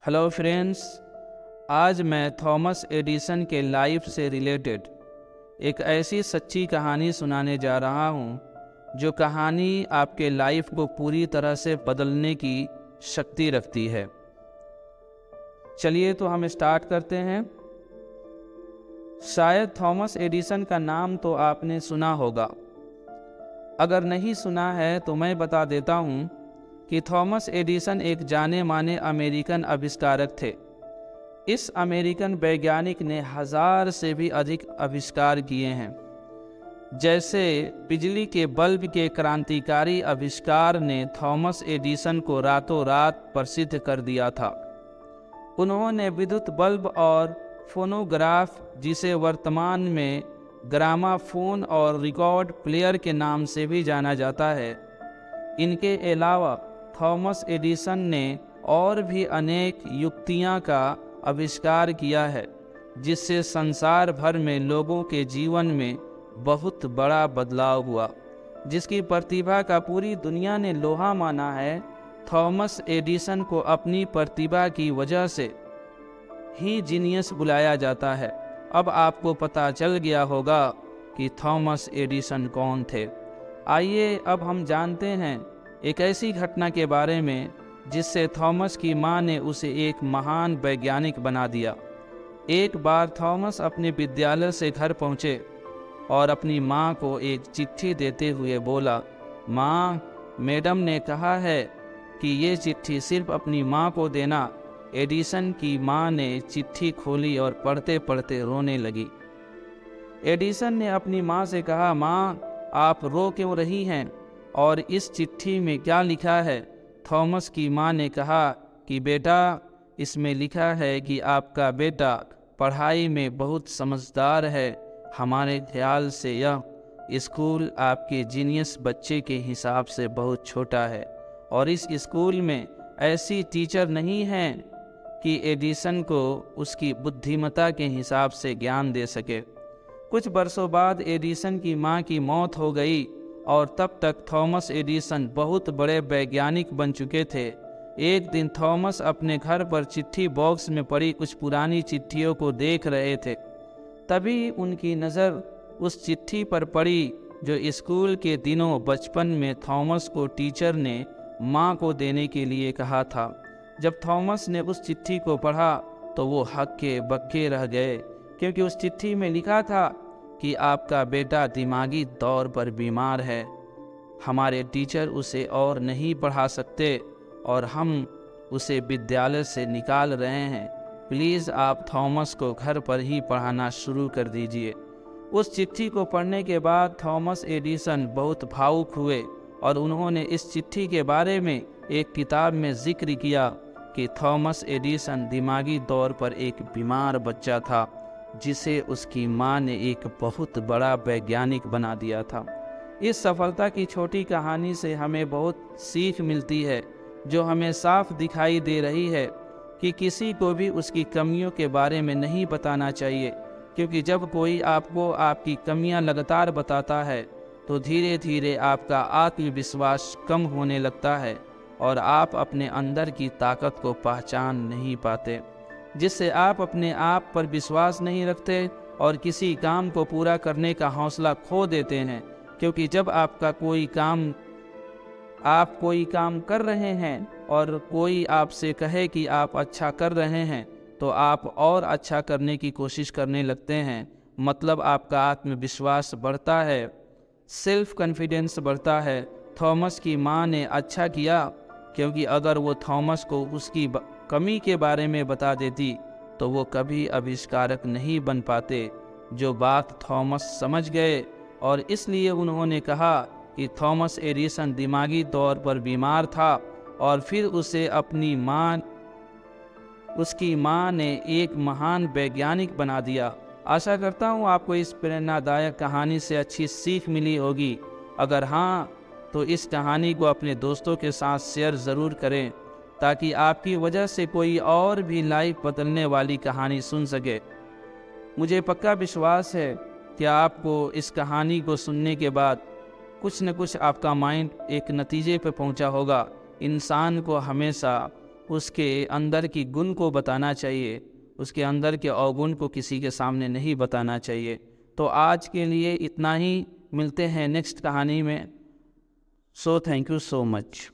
Hello friends, आज मैं Thomas Edison के लाइफ से रिलेटेड एक ऐसी सच्ची कहानी सुनाने जा रहा हूँ जो कहानी आपके लाइफ को पूरी तरह से बदलने की शक्ति रखती है। चलिए तो हम स्टार्ट करते हैं। शायद थॉमस एडिसन का नाम तो आपने सुना होगा। अगर नहीं सुना है तो मैं बता देता हूँ कि थॉमस एडिसन एक जाने माने अमेरिकन आविष्कारक थे। इस अमेरिकन वैज्ञानिक ने 1000 से भी अधिक आविष्कार किए हैं। जैसे बिजली के बल्ब के क्रांतिकारी आविष्कार ने थॉमस एडिसन को रातों रात प्रसिद्ध कर दिया था। उन्होंने विद्युत बल्ब और फोनोग्राफ, जिसे वर्तमान में ग्रामाफोन और रिकॉर्ड प्लेयर के नाम से भी जाना जाता है, इनके अलावा थॉमस एडिसन ने और भी अनेक युक्तियां का आविष्कार किया है, जिससे संसार भर में लोगों के जीवन में बहुत बड़ा बदलाव हुआ। जिसकी प्रतिभा का पूरी दुनिया ने लोहा माना है, थॉमस एडिसन को अपनी प्रतिभा की वजह से ही जीनियस बुलाया जाता है। अब आपको पता चल गया होगा कि थॉमस एडिसन कौन थे। आइए अब हम जानते हैं एक ऐसी घटना के बारे में जिससे थॉमस की मां ने उसे एक महान वैज्ञानिक बना दिया। एक बार थॉमस अपने विद्यालय से घर पहुंचे और अपनी मां को एक चिट्ठी देते हुए बोला, मां, मैडम ने कहा है कि ये चिट्ठी सिर्फ अपनी मां को देना। एडिसन की मां ने चिट्ठी खोली और पढ़ते पढ़ते रोने लगी। एडिसन ने अपनी मां से कहा, मां, आप रो क्यों रही हैं और इस चिट्ठी में क्या लिखा है? थॉमस की मां ने कहा कि बेटा, इसमें लिखा है कि आपका बेटा पढ़ाई में बहुत समझदार है। हमारे ख्याल से यह स्कूल आपके जीनियस बच्चे के हिसाब से बहुत छोटा है और इस स्कूल में ऐसी टीचर नहीं है कि एडिसन को उसकी बुद्धिमत्ता के हिसाब से ज्ञान दे सके। कुछ वर्षों बाद एडिसन की मां की मौत हो गई और तब तक थॉमस एडिसन बहुत बड़े वैज्ञानिक बन चुके थे। एक दिन थॉमस अपने घर पर चिट्ठी बॉक्स में पड़ी कुछ पुरानी चिट्ठियों को देख रहे थे। तभी उनकी नज़र उस चिट्ठी पर पड़ी जो स्कूल के दिनों बचपन में थॉमस को टीचर ने मां को देने के लिए कहा था। जब थॉमस ने उस चिट्ठी को पढ़ा तो वो हक्के बक्के रह गए, क्योंकि उस चिट्ठी में लिखा था कि आपका बेटा दिमागी तौर पर बीमार है। हमारे टीचर उसे और नहीं पढ़ा सकते और हम उसे विद्यालय से निकाल रहे हैं। प्लीज़ आप थॉमस को घर पर ही पढ़ाना शुरू कर दीजिए। उस चिट्ठी को पढ़ने के बाद थॉमस एडिसन बहुत भावुक हुए और उन्होंने इस चिट्ठी के बारे में एक किताब में जिक्र किया कि थॉमस एडिसन दिमागी तौर पर एक बीमार बच्चा था, जिसे उसकी मां ने एक बहुत बड़ा वैज्ञानिक बना दिया था। इस सफलता की छोटी कहानी से हमें बहुत सीख मिलती है, जो हमें साफ दिखाई दे रही है कि किसी को भी उसकी कमियों के बारे में नहीं बताना चाहिए, क्योंकि जब कोई आपको आपकी कमियां लगातार बताता है तो धीरे धीरे आपका आत्मविश्वास कम होने लगता है और आप अपने अंदर की ताकत को पहचान नहीं पाते, जिससे आप अपने आप पर विश्वास नहीं रखते और किसी काम को पूरा करने का हौसला खो देते हैं। क्योंकि जब आप कोई काम कर रहे हैं और कोई आपसे कहे कि आप अच्छा कर रहे हैं तो आप और अच्छा करने की कोशिश करने लगते हैं। मतलब आपका आत्मविश्वास बढ़ता है, सेल्फ कॉन्फिडेंस बढ़ता है। थॉमस की मां ने अच्छा किया, क्योंकि अगर वो थॉमस को उसकी कमी के बारे में बता देती तो वो कभी आविष्कारक नहीं बन पाते, जो बात थॉमस समझ गए। और इसलिए उन्होंने कहा कि थॉमस एडिसन दिमागी तौर पर बीमार था और फिर उसे उसकी मां ने एक महान वैज्ञानिक बना दिया। आशा करता हूँ आपको इस प्रेरणादायक कहानी से अच्छी सीख मिली होगी। अगर हाँ, तो इस कहानी को अपने दोस्तों के साथ शेयर ज़रूर करें, ताकि आपकी वजह से कोई और भी लाइफ बदलने वाली कहानी सुन सके। मुझे पक्का विश्वास है कि आपको इस कहानी को सुनने के बाद कुछ न कुछ आपका माइंड एक नतीजे पर पहुंचा होगा। इंसान को हमेशा उसके अंदर की गुण को बताना चाहिए, उसके अंदर के अवगुण को किसी के सामने नहीं बताना चाहिए। तो आज के लिए इतना ही, मिलते हैं नेक्स्ट कहानी में। So thank you so much.